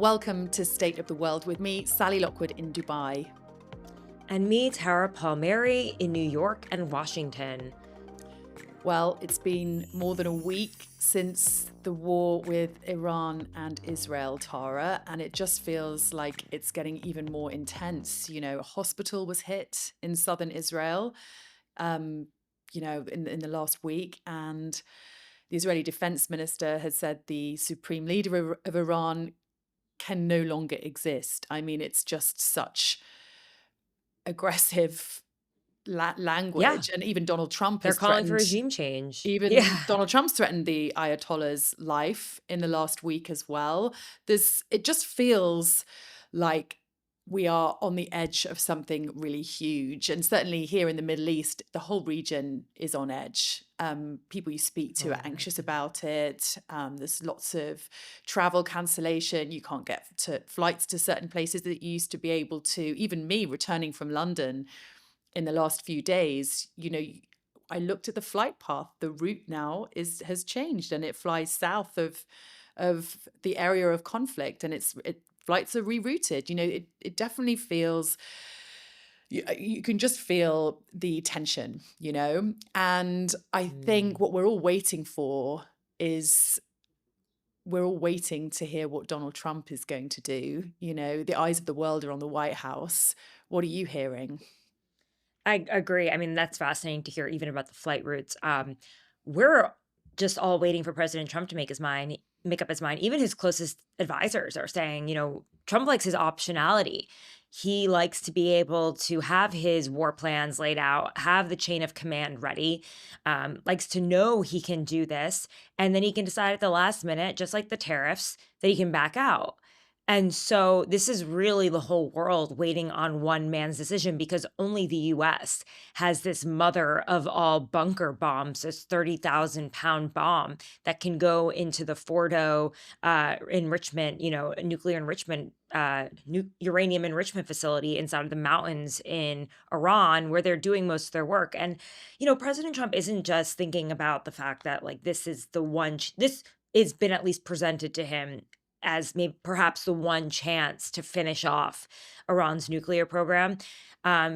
Welcome to State of the World with me, Sally Lockwood in Dubai. And me, Tara Palmeri, in New York and Washington. Well, it's been more than a week since the war with Iran and Israel, Tara, and it just feels like it's getting even more intense. You know, a hospital was hit in southern Israel, in the last week, and the Israeli defense minister has said the supreme leader of Iran can no longer exist. I mean, it's just such aggressive Yeah, language. And even Donald Trump they're has calling for threatened, regime change. even Yeah. Donald Trump's threatened the Ayatollah's life in the last week as well. It just feels like we are on the edge of something really huge. And certainly here in the Middle East, the whole region is on edge. People you speak to are anxious about it. There's lots of travel cancellation. You can't get to flights to certain places that you used to be able to. Even me returning from London in the last few days, I looked at the flight path. The route now has changed, and it flies south of the area of conflict, and flights are rerouted. It definitely feels, you can just feel the tension, and I think what we're all waiting for is we're all waiting to hear what Donald Trump is going to do. The eyes of the world are on the White House. What are you hearing? I agree. I mean, that's fascinating to hear even about the flight routes. We're just all waiting for President Trump to make up his mind. Even his closest advisors are saying, Trump likes his optionality. He likes to be able to have his war plans laid out, have the chain of command ready, likes to know he can do this, and then he can decide at the last minute, just like the tariffs, that he can back out. And so this is really the whole world waiting on one man's decision, because only the US has this mother of all bunker bombs, this 30,000-pound bomb that can go into the Fordo enrichment, nuclear enrichment, uranium enrichment facility inside of the mountains in Iran, where they're doing most of their work. And, President Trump isn't just thinking about the fact that, like, this is the one, this has been at least presented to him as maybe perhaps the one chance to finish off Iran's nuclear program.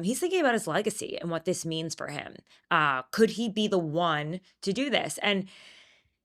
He's thinking about his legacy and what this means for him. Could he be the one to do this? And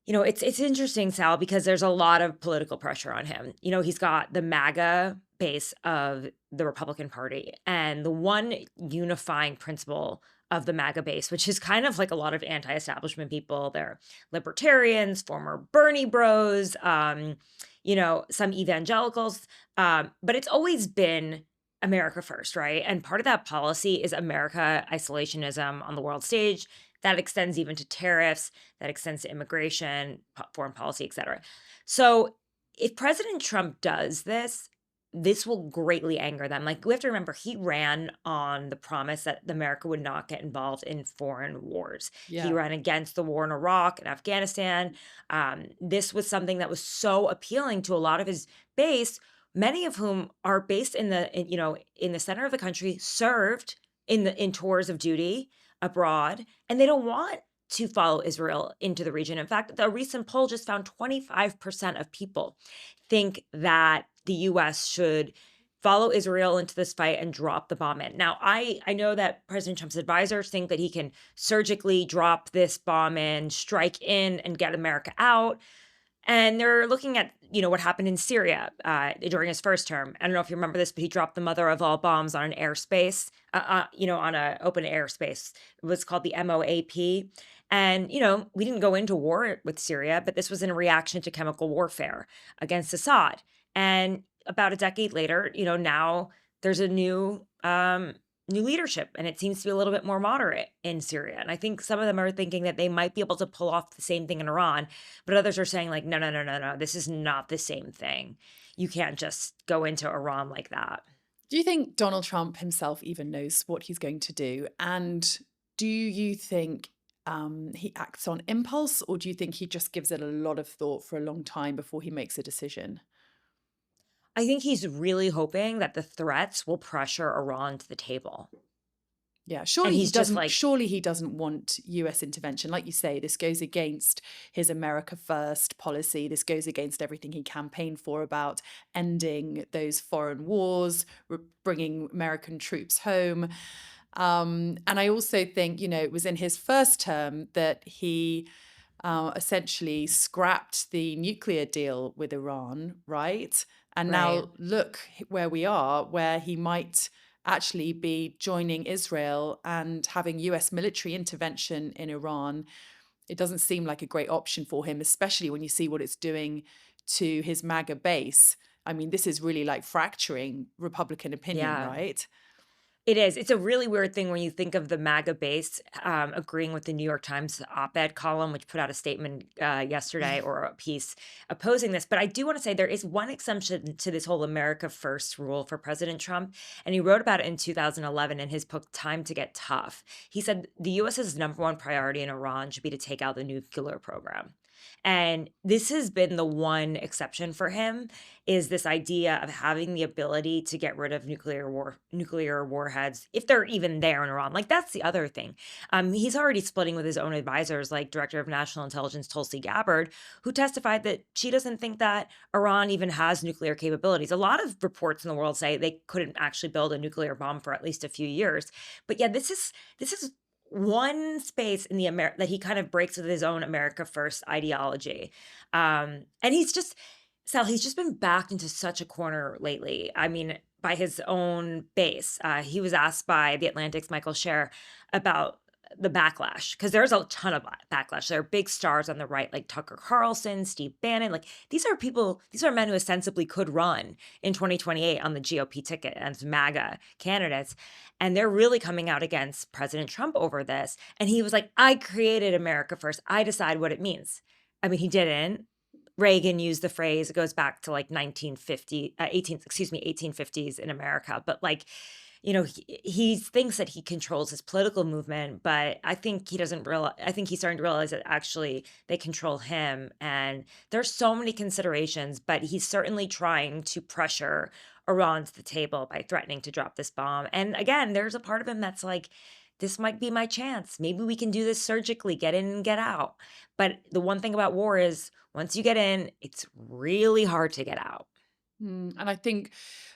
it's interesting, Sal, because there's a lot of political pressure on him. He's got the MAGA base of the Republican Party, and the one unifying principle of the MAGA base, which is kind of like a lot of anti-establishment people. They're libertarians, former Bernie bros, some evangelicals, but it's always been America first, right? And part of that policy is America isolationism on the world stage. That extends even to tariffs, that extends to immigration, foreign policy, et cetera. So if President Trump does this, this will greatly anger them. Like, we have to remember, he ran on the promise that America would not get involved in foreign wars. He Yeah. ran against the war in Iraq and Afghanistan. This was something that was so appealing to a lot of his base, many of whom are based in the center of the country, served in tours of duty abroad, and they don't want to follow Israel into the region. In fact, the recent poll just found 25% of people think that the US should follow Israel into this fight and drop the bomb in. Now, I know that President Trump's advisors think that he can surgically drop this bomb in, strike in, and get America out. And they're looking at, what happened in Syria during his first term. I don't know if you remember this, but he dropped the mother of all bombs on an airspace, on an open airspace. It was called the MOAP. And, we didn't go into war with Syria, but this was in reaction to chemical warfare against Assad. And about a decade later, now there's a new leadership, and it seems to be a little bit more moderate in Syria. And I think some of them are thinking that they might be able to pull off the same thing in Iran, but others are saying, like, no, no, no, no, no, this is not the same thing. You can't just go into Iran like that. Do you think Donald Trump himself even knows what he's going to do? And do you think he acts on impulse, or do you think he just gives it a lot of thought for a long time before he makes a decision? I think he's really hoping that the threats will pressure Iran to the table. Yeah, And he's just like, surely he doesn't want US intervention. Like you say, this goes against his America First policy. This goes against everything he campaigned for about ending those foreign wars, bringing American troops home. And I also think, it was in his first term that he essentially scrapped the nuclear deal with Iran, right? And right. now look where we are, where he might actually be joining Israel and having US military intervention in Iran. It doesn't seem like a great option for him, especially when you see what it's doing to his MAGA base. I mean, this is really like fracturing Republican opinion, Yeah. right? It is. It's a really weird thing when you think of the MAGA base agreeing with the New York Times op-ed column, which put out a statement yesterday or a piece opposing this. But I do want to say there is one exception to this whole America First rule for President Trump, and he wrote about it in 2011 in his book Time to Get Tough. He said the U.S.'s number one priority in Iran should be to take out the nuclear program. And this has been the one exception for him, is this idea of having the ability to get rid of nuclear warheads if they're even there in Iran. Like, that's the other thing. He's already splitting with his own advisors, like Director of National Intelligence Tulsi Gabbard, who testified that she doesn't think that Iran even has nuclear capabilities. A lot of reports in the world say they couldn't actually build a nuclear bomb for at least a few years. But yeah, this is one space in the that he kind of breaks with his own America First ideology. And he's just been backed into such a corner lately. I mean, by his own base. He was asked by The Atlantic's Michael Scher about the backlash, because there's a ton of backlash. There are big stars on the right, like Tucker Carlson, Steve Bannon. Like, these are men who ostensibly could run in 2028 on the GOP ticket as MAGA candidates. And they're really coming out against President Trump over this. And he was like, I created America First. I decide what it means. I mean, he didn't. Reagan used the phrase, it goes back to like 1850s in America. But like, he thinks that he controls his political movement, but I think he doesn't realize, I think he's starting to realize that actually they control him. And there's so many considerations, but he's certainly trying to pressure Iran to the table by threatening to drop this bomb. And again, there's a part of him that's like, this might be my chance. Maybe we can do this surgically, get in and get out. But the one thing about war is once you get in, it's really hard to get out. And I think,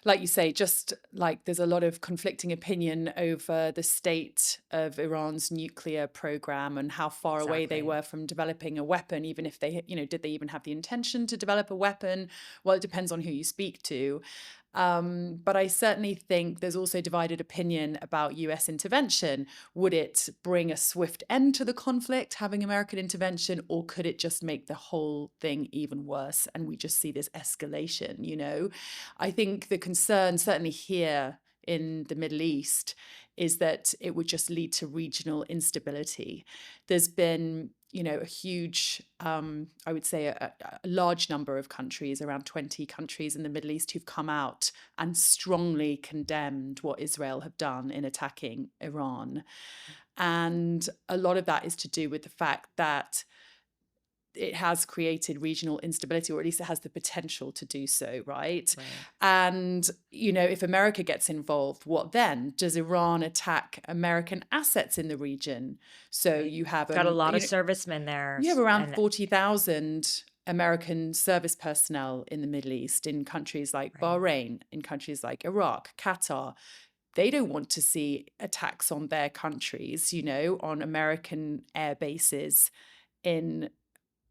like you say, just like there's a lot of conflicting opinion over the state of Iran's nuclear program and how far away they Exactly. were from developing a weapon, even if they, did they even have the intention to develop a weapon? Well, it depends on who you speak to. But I certainly think there's also divided opinion about US intervention. Would it bring a swift end to the conflict, having American intervention, or could it just make the whole thing even worse? And we just see this escalation. I think the concern, certainly here in the Middle East, is that it would just lead to regional instability. There's been a huge, I would say a large number of countries, around 20 countries in the Middle East, who've come out and strongly condemned what Israel have done in attacking Iran. And a lot of that is to do with the fact that it has created regional instability, or at least it has the potential to do so, right? Right. And, if America gets involved, what then? Does Iran attack American assets in the region? So Right. you have Got a lot of servicemen there. you have around And 40,000 American service personnel in the Middle East, in countries like right. Bahrain, in countries like Iraq, Qatar. They don't want to see attacks on their countries, on American air bases in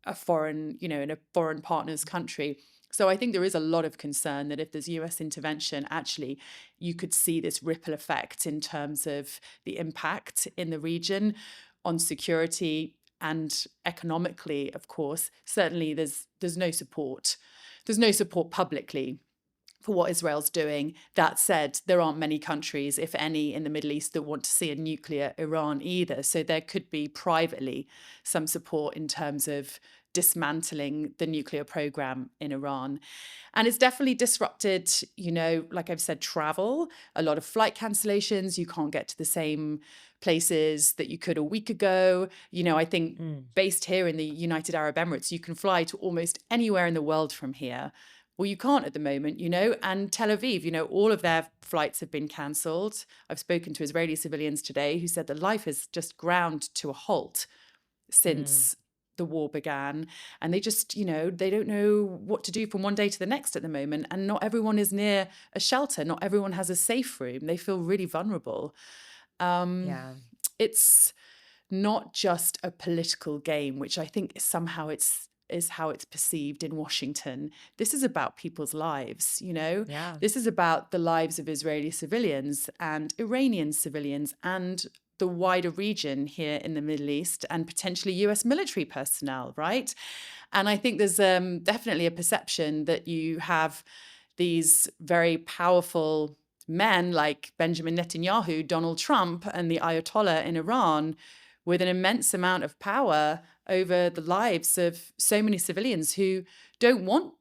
in a foreign partner's country. So I think there is a lot of concern that if there's US intervention, actually, you could see this ripple effect in terms of the impact in the region on security and economically, of course. Certainly there's no support. There's no support publicly for what Israel's doing. That said, there aren't many countries, if any, in the Middle East that want to see a nuclear Iran either. So there could be privately some support in terms of dismantling the nuclear program in Iran. And it's definitely disrupted, like I've said, travel, a lot of flight cancellations. You can't get to the same places that you could a week ago. I think based here in the United Arab Emirates, you can fly to almost anywhere in the world from here Well, you can't at the moment, and Tel Aviv, all of their flights have been cancelled. I've spoken to Israeli civilians today who said that life has just ground to a halt Mm, since the war began. And they just, they don't know what to do from one day to the next at the moment. And not everyone is near a shelter. Not everyone has a safe room. They feel really vulnerable. Um, yeah. it's not just a political game, which I think somehow is how it's perceived in Washington. This is about people's lives. Yeah. This is about the lives of Israeli civilians and Iranian civilians and the wider region here in the Middle East and potentially US military personnel, right? And I think there's definitely a perception that you have these very powerful men like Benjamin Netanyahu, Donald Trump, and the Ayatollah in Iran with an immense amount of power over the lives of so many civilians who don't want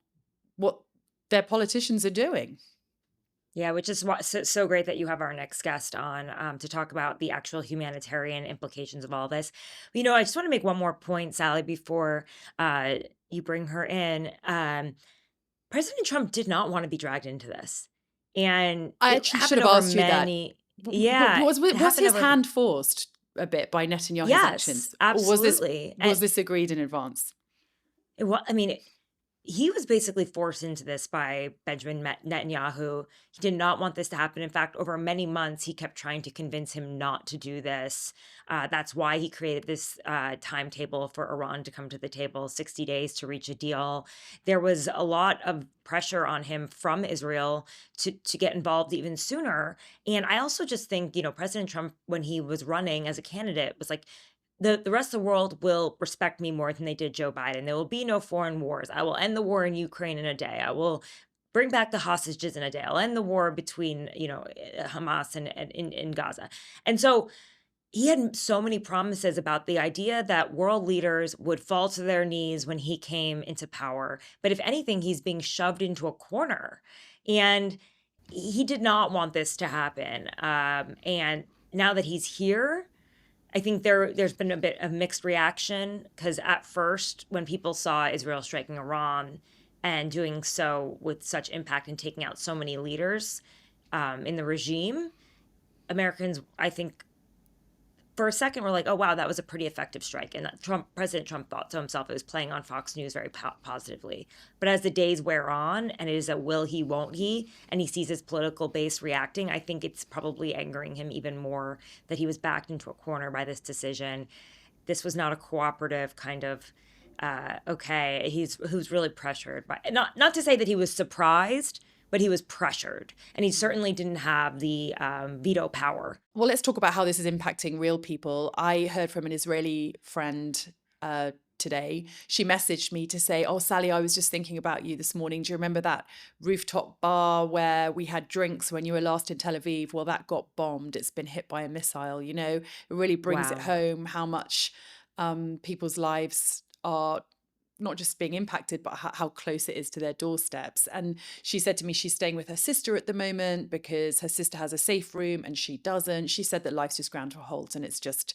what their politicians are doing. Yeah, which is so great that you have our next guest on to talk about the actual humanitarian implications of all this. I just want to make one more point, Sally, before uh, you bring her in. President Trump did not want to be dragged into this, and I it actually should happened have over asked you that. many. Yeah, it Was happened his over. hand forced a bit by Netanyahu's Yes, actions, or absolutely. was this agreed in advance? Well, I mean, he was basically forced into this by Benjamin Netanyahu. He did not want this to happen. In fact, over many months, he kept trying to convince him not to do this. That's why he created this timetable for Iran to come to the table, 60 days to reach a deal. There was a lot of pressure on him from Israel to get involved even sooner. And I also just think, President Trump, when he was running as a candidate, was like, the rest of the world will respect me more than they did Joe Biden. There will be no foreign wars. I will end the war in Ukraine in a day. I will bring back the hostages in a day. I'll end the war between, Hamas and in Gaza. And so he had so many promises about the idea that world leaders would fall to their knees when he came into power. But if anything, he's being shoved into a corner. And he did not want this to happen. And now that he's here, I think there's been a bit of mixed reaction because at first, when people saw Israel striking Iran and doing so with such impact and taking out so many leaders in the regime, Americans, I think, for a second were like, "Oh wow, that was a pretty effective strike." And President Trump thought to himself it was playing on Fox News very positively. But as the days wear on, and it is a will he, won't he, and he sees his political base reacting, I think it's probably angering him even more that he was backed into a corner by this decision. This was not a cooperative kind of. Okay, who's really pressured by not to say that he was surprised, but he was pressured, and he certainly didn't have the veto power. Well, let's talk about how this is impacting real people. I heard from an Israeli friend today. She messaged me to say, "Oh, Sally, I was just thinking about you this morning. Do you remember that rooftop bar where we had drinks when you were last in Tel Aviv? Well, that got bombed. It's been hit by a missile. It really brings it Wow. home how much people's lives are not just being impacted, but how close it is to their doorsteps." And she said to me she's staying with her sister at the moment because her sister has a safe room and she doesn't. She said that life's just ground to a halt and it's just,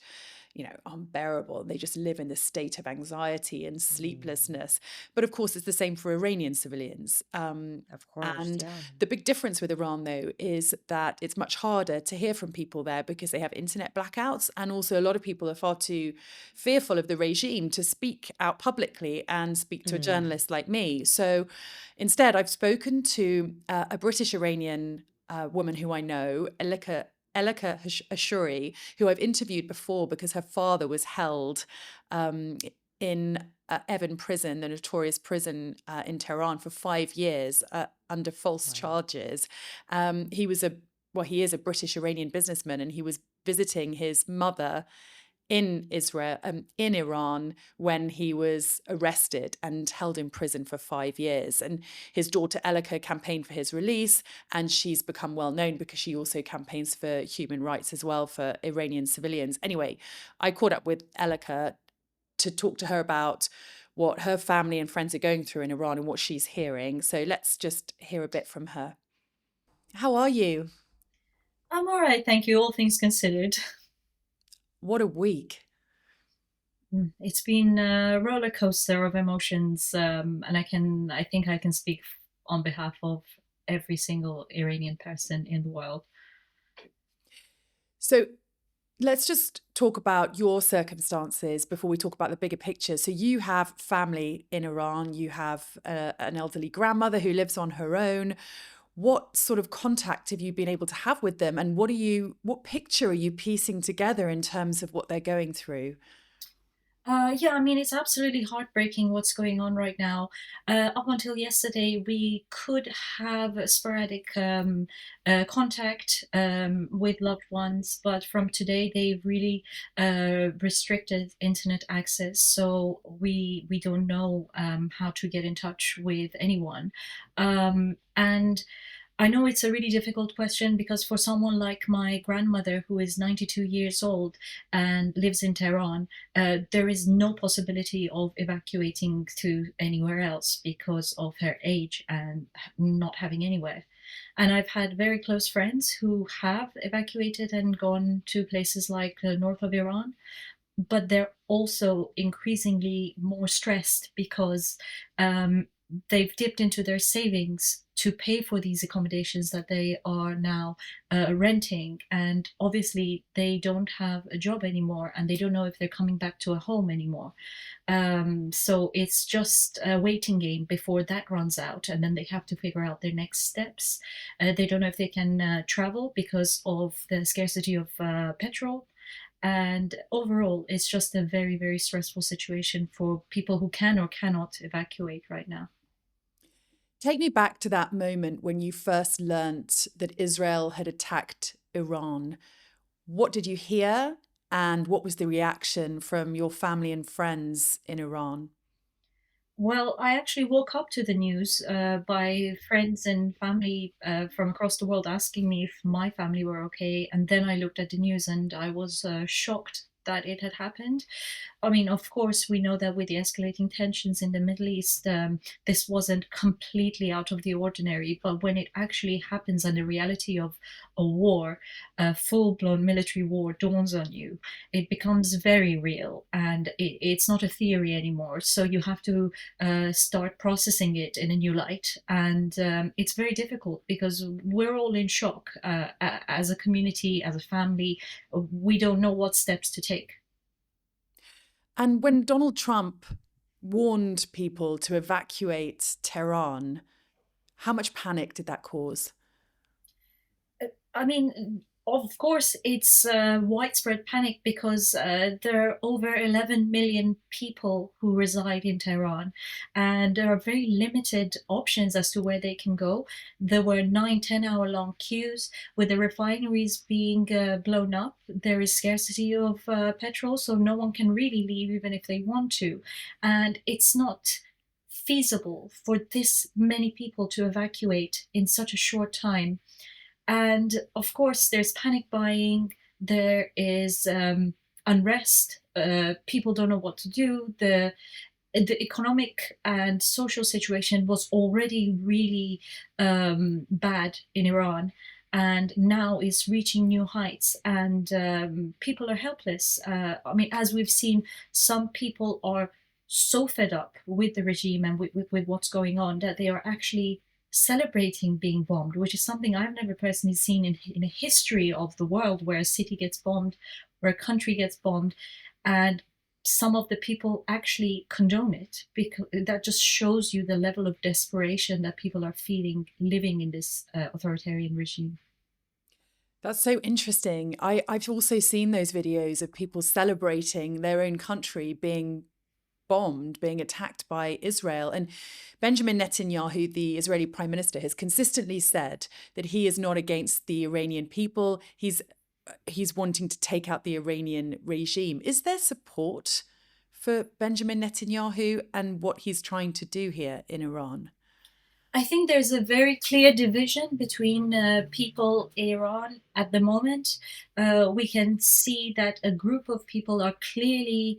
unbearable. They just live in this state of anxiety and Mm, sleeplessness. But of course, it's the same for Iranian civilians. of course, And yeah. the big difference with Iran, though, is that it's much harder to hear from people there because they have internet blackouts. And also, a lot of people are far too fearful of the regime to speak out publicly and speak to a Mm, journalist like me. So instead, I've spoken to a British-Iranian woman who I know, Elicker Ashoori, who I've interviewed before because her father was held um, in Evin prison, the notorious prison in Tehran, for 5 years under false wow. charges. He is a British Iranian businessman, and he was visiting his mother in Iran, when he was arrested and held in prison for 5 years. And his daughter Elicker campaigned for his release, and she's become well known because she also campaigns for human rights as well for Iranian civilians. Anyway, I caught up with Elicker to talk to her about what her family and friends are going through in Iran and what she's hearing. So let's just hear a bit from her. How are you? I'm all right, thank you, all things considered. What a week. It's been a roller coaster of emotions, and I think I can speak on behalf of every single Iranian person in the world. So let's just talk about your circumstances before we talk about the bigger picture. So you have family in Iran, you have an elderly grandmother who lives on her own. What sort of contact have you been able to have with them, and what picture are you piecing together in terms of what they're going through? Yeah, I mean, it's absolutely heartbreaking what's going on right now. Up until yesterday, we could have a sporadic contact with loved ones, but from today, they've really restricted internet access, so we don't know how to get in touch with anyone. And I know it's a really difficult question because for someone like my grandmother, who is 92 years old and lives in Tehran, there is no possibility of evacuating to anywhere else because of her age and not having anywhere. And I've had very close friends who have evacuated and gone to places like the north of Iran, but they're also increasingly more stressed because um, they've dipped into their savings to pay for these accommodations that they are now renting. And obviously, they don't have a job anymore and they don't know if they're coming back to a home anymore. So it's just a waiting game before that runs out, and then they have to figure out their next steps. They don't know if they can travel because of the scarcity of petrol. And overall, it's just a very, very stressful situation for people who can or cannot evacuate right now. Take me back to that moment when you first learnt that Israel had attacked Iran. What did you hear, and what was the reaction from your family and friends in Iran? Well, I actually woke up to the news by friends and family from across the world asking me if my family were okay. And then I looked at the news and I was shocked that it had happened. I mean, of course, we know that with the escalating tensions in the Middle East, this wasn't completely out of the ordinary. But when it actually happens and the reality of a war, a full blown military war, dawns on you, it becomes very real and it's not a theory anymore. So you have to start processing it in a new light. And it's very difficult because we're all in shock as a community, as a family. We don't know what steps to take. And when Donald Trump warned people to evacuate Tehran, how much panic did that cause? I mean, of course, it's widespread panic because there are over 11 million people who reside in Tehran, and there are very limited options as to where they can go. There were 9, 10 hour long queues with the refineries being blown up. There is scarcity of petrol, so no one can really leave even if they want to. And it's not feasible for this many people to evacuate in such a short time. And of course, there's panic buying, there is unrest, people don't know what to do. The economic and social situation was already really bad in Iran and now is reaching new heights, and people are helpless. I mean, as we've seen, some people are so fed up with the regime and with what's going on that they are actually celebrating being bombed, which is something I've never personally seen in a history of the world, where a city gets bombed, where a country gets bombed, and some of the people actually condone it, because that just shows you the level of desperation that people are feeling living in this authoritarian regime. That's so interesting. I've also seen those videos of people celebrating their own country being bombed, being attacked by Israel. And Benjamin Netanyahu, the Israeli prime minister, has consistently said that he is not against the Iranian people. He's wanting to take out the Iranian regime. Is there support for Benjamin Netanyahu and what he's trying to do here in Iran? I think there's a very clear division between people in Iran at the moment. We can see that a group of people are clearly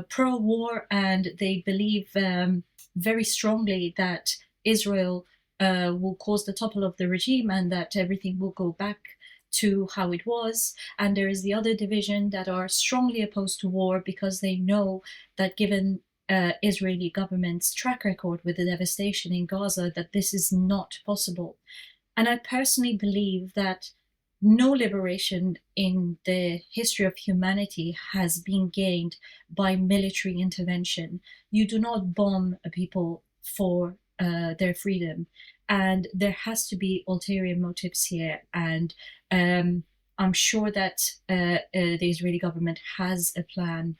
pro war, and they believe very strongly that Israel will cause the topple of the regime and that everything will go back to how it was. And there is the other division that are strongly opposed to war because they know that given Israeli government's track record with the devastation in Gaza that this is not possible. And I personally believe that no liberation in the history of humanity has been gained by military intervention. You do not bomb a people for their freedom. And there has to be ulterior motives here. And I'm sure that the Israeli government has a plan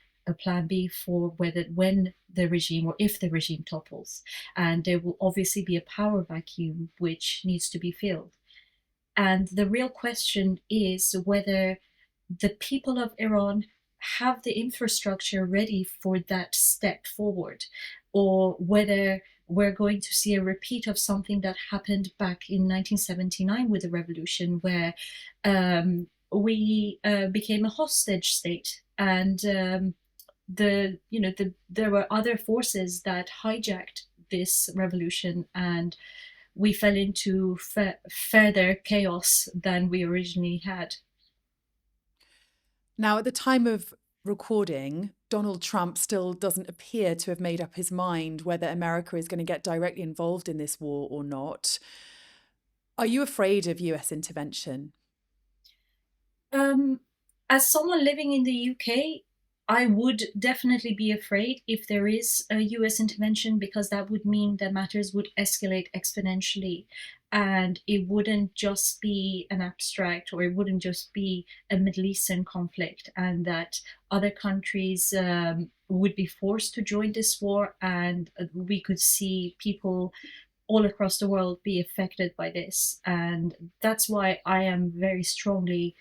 B for when the regime or if the regime topples. And there will obviously be a power vacuum which needs to be filled. And the real question is whether the people of Iran have the infrastructure ready for that step forward, or whether we're going to see a repeat of something that happened back in 1979 with the revolution, where we became a hostage state, and there were other forces that hijacked this revolution, and we fell into further chaos than we originally had. Now, at the time of recording, Donald Trump still doesn't appear to have made up his mind whether America is going to get directly involved in this war or not. Are you afraid of US intervention? As someone living in the UK, I would definitely be afraid if there is a US intervention, because that would mean that matters would escalate exponentially. And it wouldn't just be an abstract, or it wouldn't just be a Middle Eastern conflict, and that other countries would be forced to join this war, and we could see people all across the world be affected by this. And that's why I am very strongly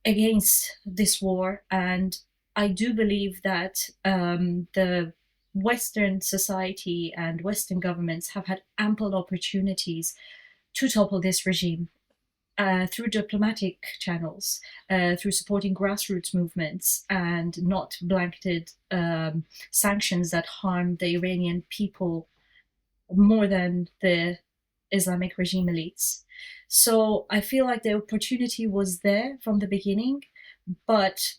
against this war. And I do believe that the Western society and Western governments have had ample opportunities to topple this regime through diplomatic channels, through supporting grassroots movements, and not blanketed sanctions that harm the Iranian people more than the Islamic regime elites. So I feel like the opportunity was there from the beginning, but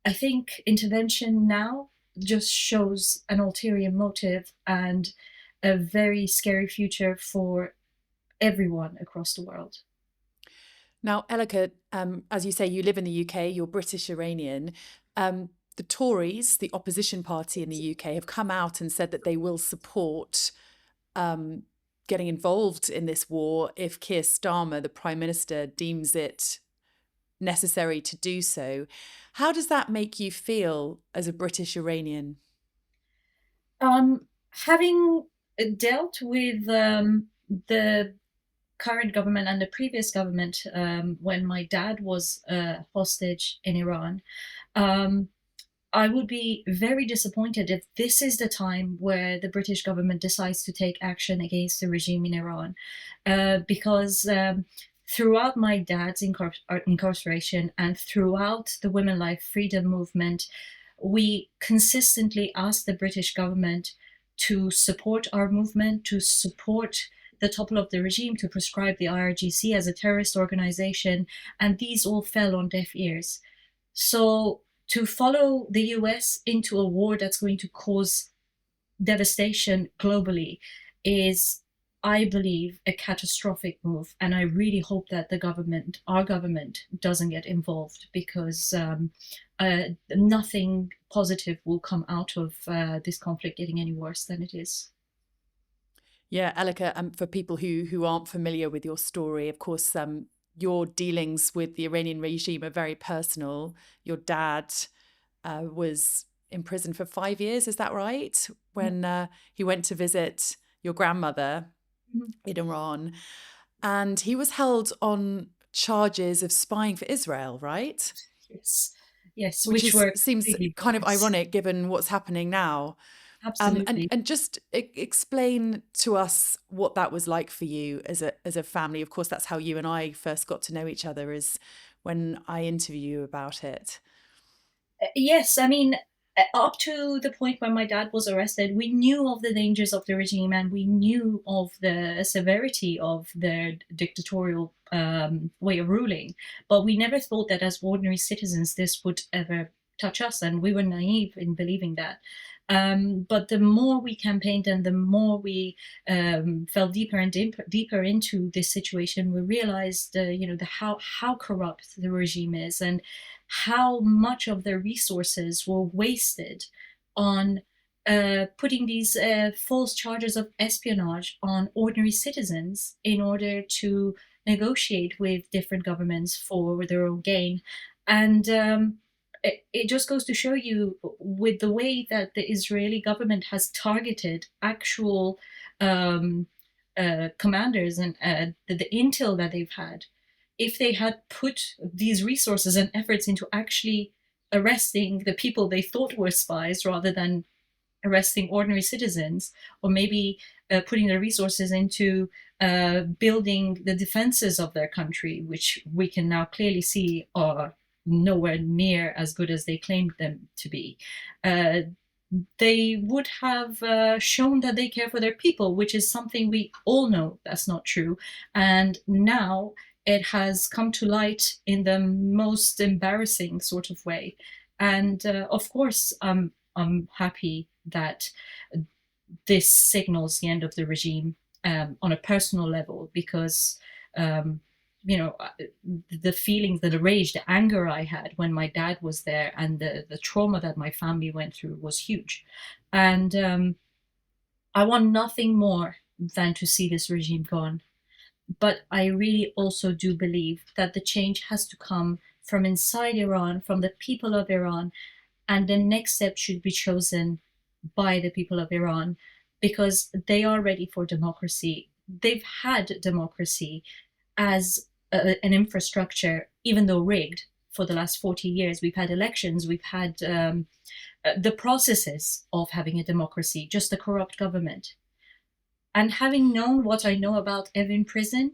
I think intervention now just shows an ulterior motive and a very scary future for everyone across the world. Now, Elicker, as you say, you live in the UK, you're British-Iranian. The Tories, the opposition party in the UK, have come out and said that they will support getting involved in this war if Keir Starmer, the Prime Minister, deems it necessary to do so. How does that make you feel as a British-Iranian? Having dealt with the current government and the previous government when my dad was a hostage in Iran, I would be very disappointed if this is the time where the British government decides to take action against the regime in Iran, because throughout my dad's incarceration and throughout the Women Life Freedom movement, we consistently asked the British government to support our movement, to support the topple of the regime, to prescribe the IRGC as a terrorist organization, and these all fell on deaf ears. So to follow the US into a war that's going to cause devastation globally is, I believe, a catastrophic move. And I really hope that our government, doesn't get involved, because nothing positive will come out of this conflict getting any worse than it is. Yeah, Elicker, for people who aren't familiar with your story, of course, your dealings with the Iranian regime are very personal. Your dad was in prison for 5 years, is that right? When he went to visit your grandmother in Iran. And he was held on charges of spying for Israel, right? Yes, which seems kind of ironic given what's happening now. Absolutely. And just explain to us what that was like for you as a family. Of course, that's how you and I first got to know each other, is when I interview you about it. Yes, I mean, up to the point when my dad was arrested, we knew of the dangers of the regime, and we knew of the severity of their dictatorial way of ruling. But we never thought that as ordinary citizens this would ever touch us, and we were naive in believing that. But the more we campaigned and the more we fell deeper and deeper into this situation, we realized, how corrupt the regime is, and how much of their resources were wasted on putting these false charges of espionage on ordinary citizens in order to negotiate with different governments for their own gain. And it just goes to show you, with the way that the Israeli government has targeted actual commanders and the intel that they've had, if they had put these resources and efforts into actually arresting the people they thought were spies rather than arresting ordinary citizens, or maybe putting their resources into building the defenses of their country, which we can now clearly see are nowhere near as good as they claimed them to be. They would have shown that they care for their people, which is something we all know that's not true. And now it has come to light in the most embarrassing sort of way. And of course, I'm happy that this signals the end of the regime on a personal level, because the feelings, the rage, the anger I had when my dad was there, and the trauma that my family went through was huge. And I want nothing more than to see this regime gone. But I really also do believe that the change has to come from inside Iran, from the people of Iran, and the next step should be chosen by the people of Iran, because they are ready for democracy. They've had democracy as an infrastructure, even though rigged, for the last 40 years. We've had elections, we've had the processes of having a democracy, just a corrupt government. And having known what I know about Evin prison,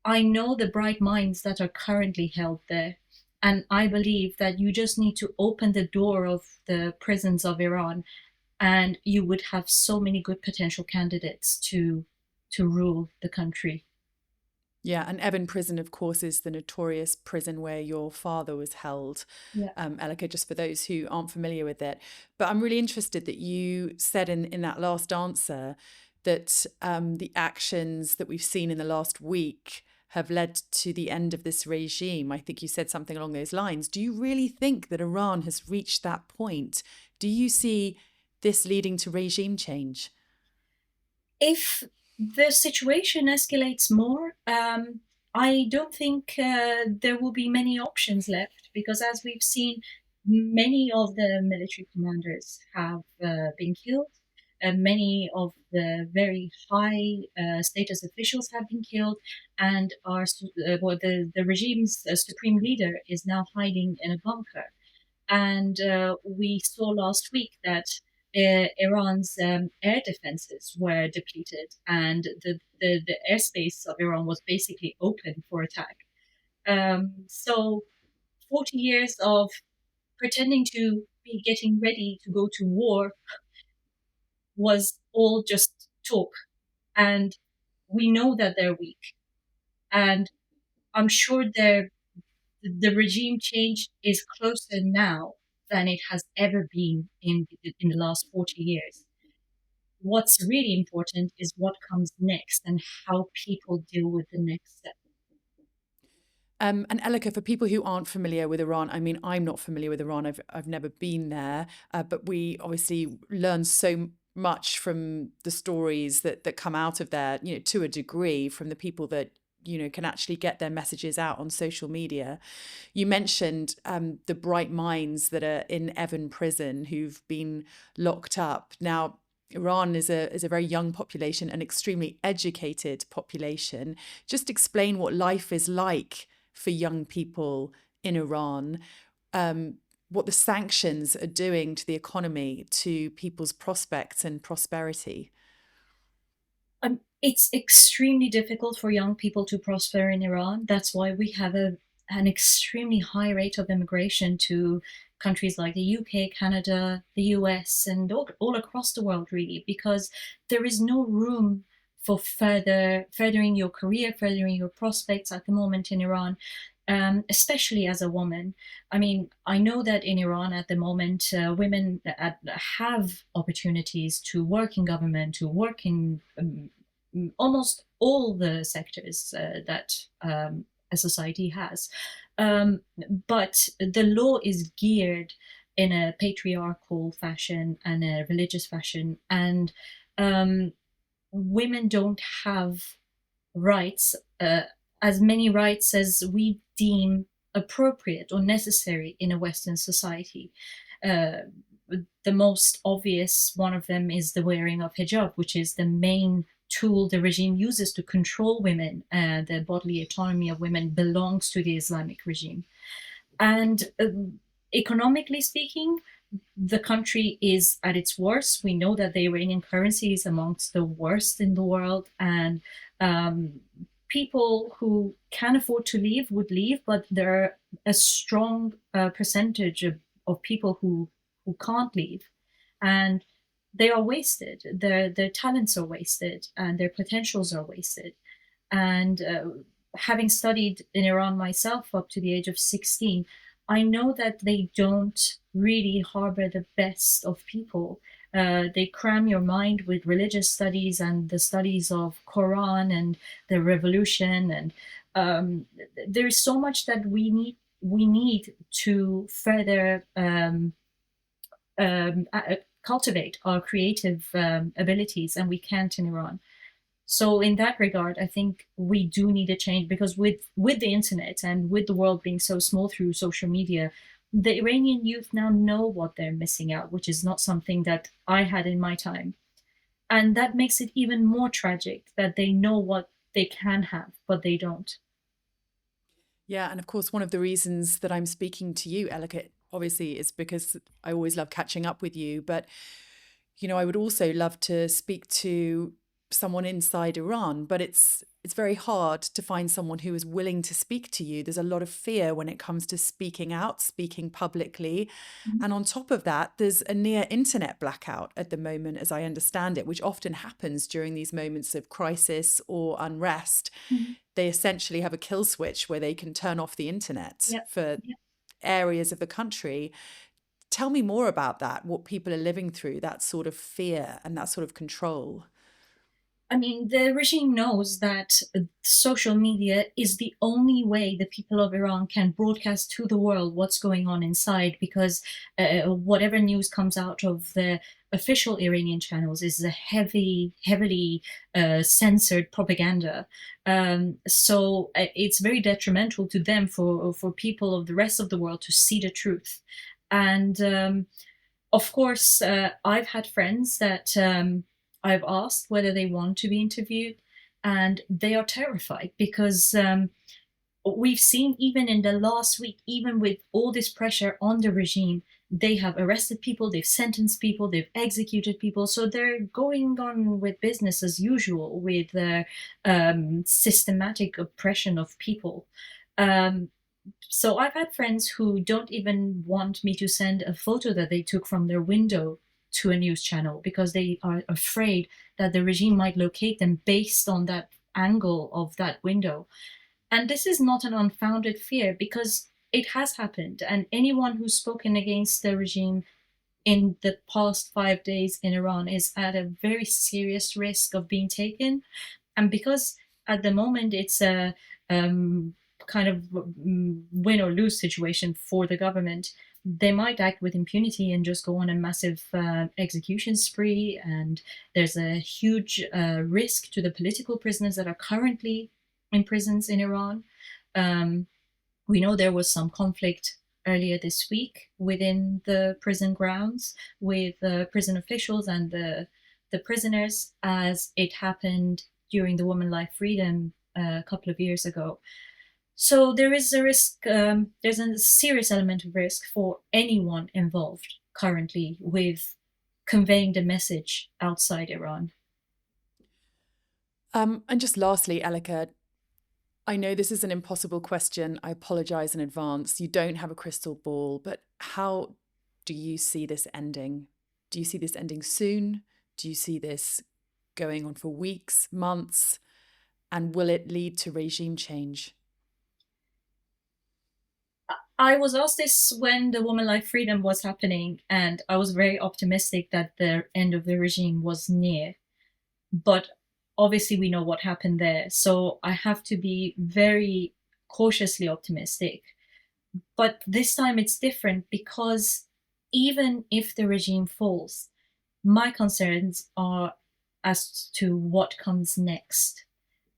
I know the bright minds that are currently held there. And I believe that you just need to open the door of the prisons of Iran, and you would have so many good potential candidates to rule the country. Yeah, and Evin Prison, of course, is the notorious prison where your father was held, Yeah. Elicker, just for those who aren't familiar with it. But I'm really interested that you said in that last answer that the actions that we've seen in the last week have led to the end of this regime. I think you said something along those lines. Do you really think that Iran has reached that point? Do you see this leading to regime change? If the situation escalates more, I don't think there will be many options left, because as we've seen, many of the military commanders have been killed. Many of the very high status officials have been killed, and the regime's supreme leader is now hiding in a bunker. And we saw last week that Iran's air defenses were depleted, and the airspace of Iran was basically open for attack. So 40 years of pretending to be getting ready to go to war was all just talk. And we know that they're weak. And I'm sure the regime change is closer now than it has ever been in the last 40 years. What's really important is what comes next and how people deal with the next step. And Elicker, for people who aren't familiar with Iran, I mean, I'm not familiar with Iran. I've never been there, but we obviously learn so much from the stories that come out of there, to a degree, from the people that can actually get their messages out on social media. You mentioned the bright minds that are in Evin prison who've been locked up. Now, Iran is a very young population, an extremely educated population. Just explain what life is like for young people in Iran, what the sanctions are doing to the economy, to people's prospects and prosperity. It's extremely difficult for young people to prosper in Iran. That's why we have an extremely high rate of immigration to countries like the UK, Canada, the US, and all across the world, really, because there is no room for furthering your career, furthering your prospects at the moment in Iran. especially as a woman. I mean, I know that in Iran at the moment, women have opportunities to work in government, to work in almost all the sectors that a society has. Um, but the law is geared in a patriarchal fashion and a religious fashion, and um, women don't have rights, as many rights as we deem appropriate or necessary in a Western society. Uh, the most obvious one of them is the wearing of hijab, which is the main tool the regime uses to control women. The bodily autonomy of women belongs to the Islamic regime. And economically speaking, the country is at its worst. We know that the Iranian currency is amongst the worst in the world, and people who can afford to leave would leave, but there are a strong percentage of people who can't leave, and they are wasted. Their talents are wasted, and their potentials are wasted. And having studied in Iran myself up to the age of 16, I know that they don't really harbor the best of people. They cram your mind with religious studies and the studies of Quran and the revolution, and there's so much that we need to further cultivate our creative abilities, and we can't in Iran. So in that regard, I think we do need a change, because with the internet and with the world being so small through social media, the Iranian youth now know what they're missing out, which is not something that I had in my time. And that makes it even more tragic that they know what they can have, but they don't. Yeah, and of course, one of the reasons that I'm speaking to you, Elicker, obviously, is because I always love catching up with you. But, I would also love to speak to someone inside Iran, but it's very hard to find someone who is willing to speak to you. There's a lot of fear when it comes to speaking out, speaking publicly. Mhm. And on top of that, there's a near internet blackout at the moment, as I understand it, which often happens during these moments of crisis or unrest. Mhm. They essentially have a kill switch where they can turn off the internet Yep. for Yep. areas of the country. Tell me more about that, what people are living through, that sort of fear and that sort of control. I mean, the regime knows that social media is the only way the people of Iran can broadcast to the world what's going on inside, because whatever news comes out of the official Iranian channels is a heavily censored propaganda. So it's very detrimental to them for people of the rest of the world to see the truth. And of course, I've had friends that I've asked whether they want to be interviewed, and they are terrified because we've seen even in the last week, even with all this pressure on the regime, they have arrested people, they've sentenced people, they've executed people. So they're going on with business as usual with systematic oppression of people. Um, so I've had friends who don't even want me to send a photo that they took from their window to a news channel, because they are afraid that the regime might locate them based on that angle of that window. And this is not an unfounded fear, because it has happened. And anyone who's spoken against the regime in the past 5 days in Iran is at a very serious risk of being taken. And because at the moment it's a kind of win or lose situation for the government, they might act with impunity and just go on a massive execution spree. And there's a huge risk to the political prisoners that are currently in prisons in Iran. Um, we know there was some conflict earlier this week within the prison grounds with prison officials and the prisoners, as it happened during the Women Life Freedom a couple of years ago. So there is a risk, there's a serious element of risk for anyone involved currently with conveying the message outside Iran. And just lastly, Elicker, I know this is an impossible question. I apologize in advance. You don't have a crystal ball, but how do you see this ending? Do you see this ending soon? Do you see this going on for weeks, months? And will it lead to regime change? I was asked this when the Woman Life Freedom was happening, and I was very optimistic that the end of the regime was near. But obviously, we know what happened there. So I have to be very cautiously optimistic. But this time it's different because even if the regime falls, my concerns are as to what comes next.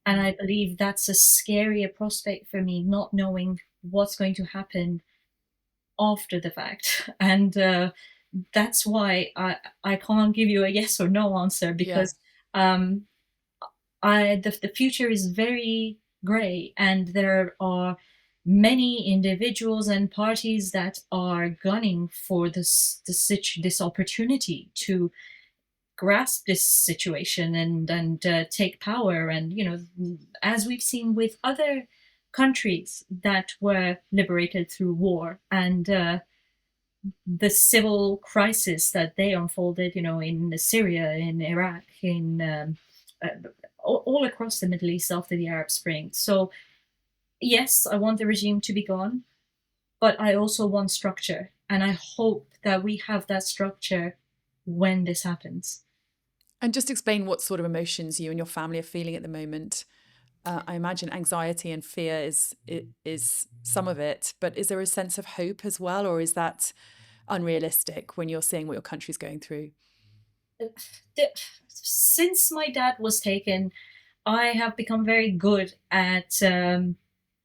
And I believe that's a scarier prospect for me, not knowing what's going to happen after the fact. And that's why I can't give you a yes or no answer, Yeah. because um, the future is very gray, and there are many individuals and parties that are gunning for this opportunity to grasp this situation and take power. And as we've seen with other countries that were liberated through war, and the civil crisis that they unfolded, in Syria, in Iraq, in all across the Middle East after the Arab Spring. So yes, I want the regime to be gone, but I also want structure, and I hope that we have that structure when this happens. And just explain what sort of emotions you and your family are feeling at the moment. I imagine anxiety and fear is some of it, but is there a sense of hope as well, or is that unrealistic when you're seeing what your country's going through? Since my dad was taken, I have become very good at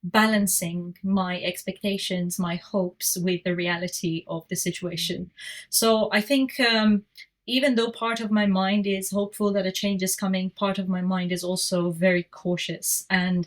balancing my expectations, my hopes with the reality of the situation. So I think even though part of my mind is hopeful that a change is coming, part of my mind is also very cautious. And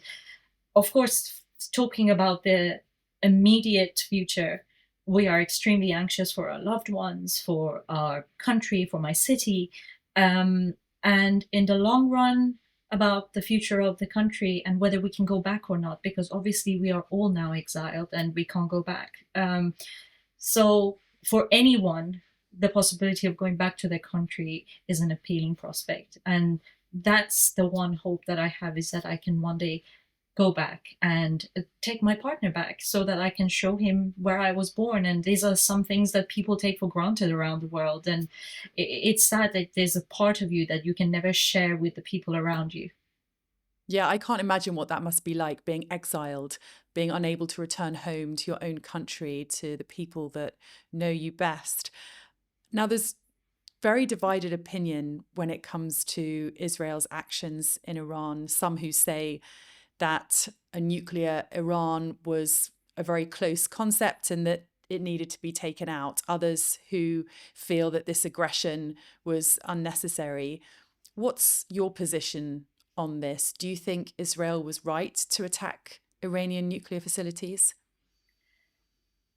of course, talking about the immediate future, we are extremely anxious for our loved ones, for our country, for my city. And in the long run, about the future of the country and whether we can go back or not, because obviously we are all now exiled and we can't go back. So for anyone, the possibility of going back to their country is an appealing prospect. And that's the one hope that I have, is that I can one day go back and take my partner back so that I can show him where I was born. And these are some things that people take for granted around the world. And it's sad that there's a part of you that you can never share with the people around you. Yeah, I can't imagine what that must be like, being exiled, being unable to return home to your own country, to the people that know you best. Now, there's very divided opinion when it comes to Israel's actions in Iran. Some who say that a nuclear Iran was a very close concept and that it needed to be taken out. Others who feel that this aggression was unnecessary. What's your position on this? Do you think Israel was right to attack Iranian nuclear facilities?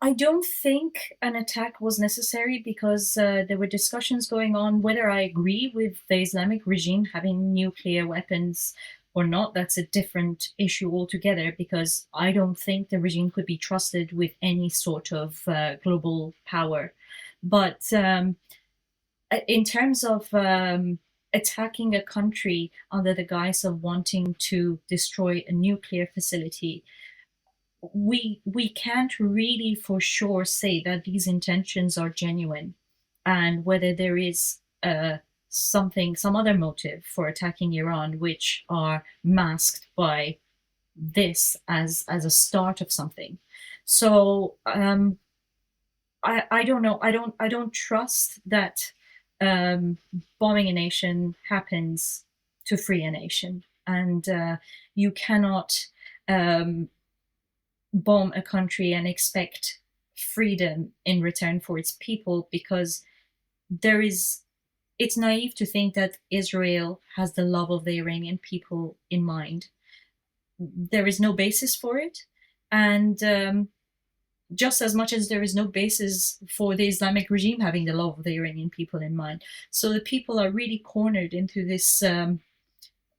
I don't think an attack was necessary, because there were discussions going on whether I agree with the Islamic regime having nuclear weapons or not. That's a different issue altogether, because I don't think the regime could be trusted with any sort of global power. But in terms of attacking a country under the guise of wanting to destroy a nuclear facility, we can't really for sure say that these intentions are genuine, and whether there is some other motive for attacking Iran, which are masked by this as a start of something. So I don't know. I don't trust that bombing a nation happens to free a nation, and you cannot um, bomb a country and expect freedom in return for its people, because there is it's naive to think that Israel has the love of the Iranian people in mind. There is no basis for it, and just as much as there is no basis for the Islamic regime having the love of the Iranian people in mind. So the people are really cornered into this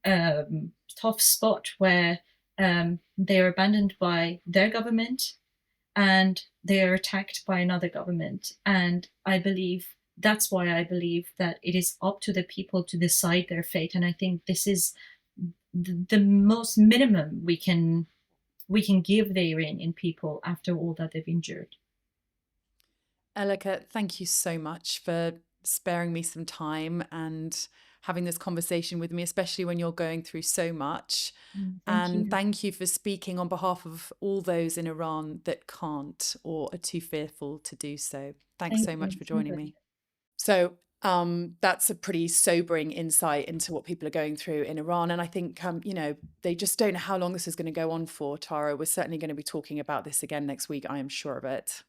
tough spot where they are abandoned by their government and they are attacked by another government. And I believe that's why I believe that it is up to the people to decide their fate. And I think this is the most minimum we can give the Iranian people after all that they've endured. Elicker, thank you so much for sparing me some time and having this conversation with me, especially when you're going through so much. Thank you for speaking on behalf of all those in Iran that can't or are too fearful to do so. Thanks so much for joining me. So that's a pretty sobering insight into what people are going through in Iran. And I think, they just don't know how long this is going to go on for, Tara. We're certainly going to be talking about this again next week. I am sure of it.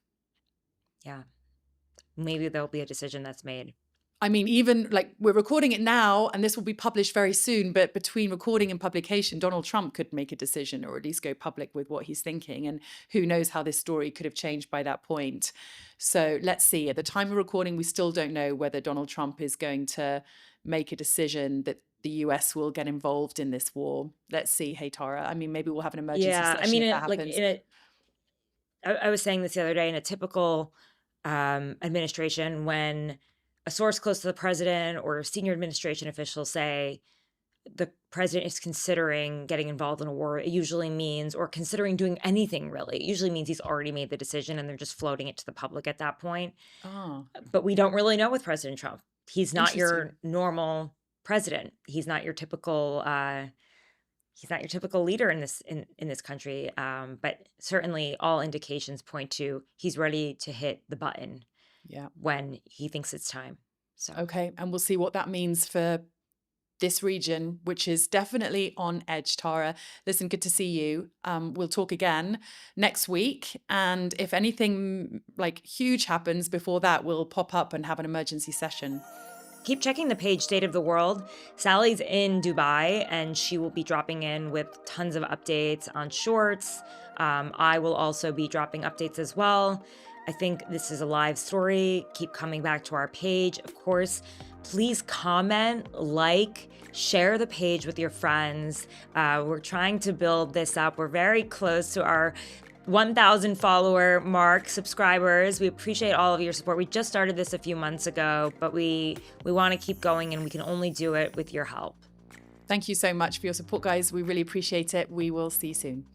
Yeah. Maybe there'll be a decision that's made. I mean, even like we're recording it now and this will be published very soon, but between recording and publication, Donald Trump could make a decision or at least go public with what he's thinking. And who knows how this story could have changed by that point. So let's see. At the time of recording, we still don't know whether Donald Trump is going to make a decision that the US will get involved in this war. Let's see. Hey, Tara. I mean, maybe we'll have an emergency session if that happens. I was saying this the other day, in a typical administration, when a source close to the president or senior administration officials say the president is considering getting involved in a war, it usually means, or considering doing anything really, it usually means he's already made the decision and they're just floating it to the public at that point. Oh. But we don't really know with President Trump. He's not your normal president. He's not your typical leader in this country. But certainly all indications point to he's ready to hit the button when he thinks it's time. So okay, and we'll see what that means for this region, which is definitely on edge. Tara, listen, good to see you. We'll talk again next week, and if anything like huge happens before that, we'll pop up and have an emergency session. Keep checking the page State of the World. Sally's in Dubai, and she will be dropping in with tons of updates on shorts. I will also be dropping updates as well. I think this is a live story. Keep coming back to our page. Of course, please comment, like, share the page with your friends. We're trying to build this up. We're very close to our 1,000 follower mark, subscribers. We appreciate all of your support. We just started this a few months ago, but we want to keep going, and we can only do it with your help. Thank you so much for your support, guys. We really appreciate it. We will see you soon.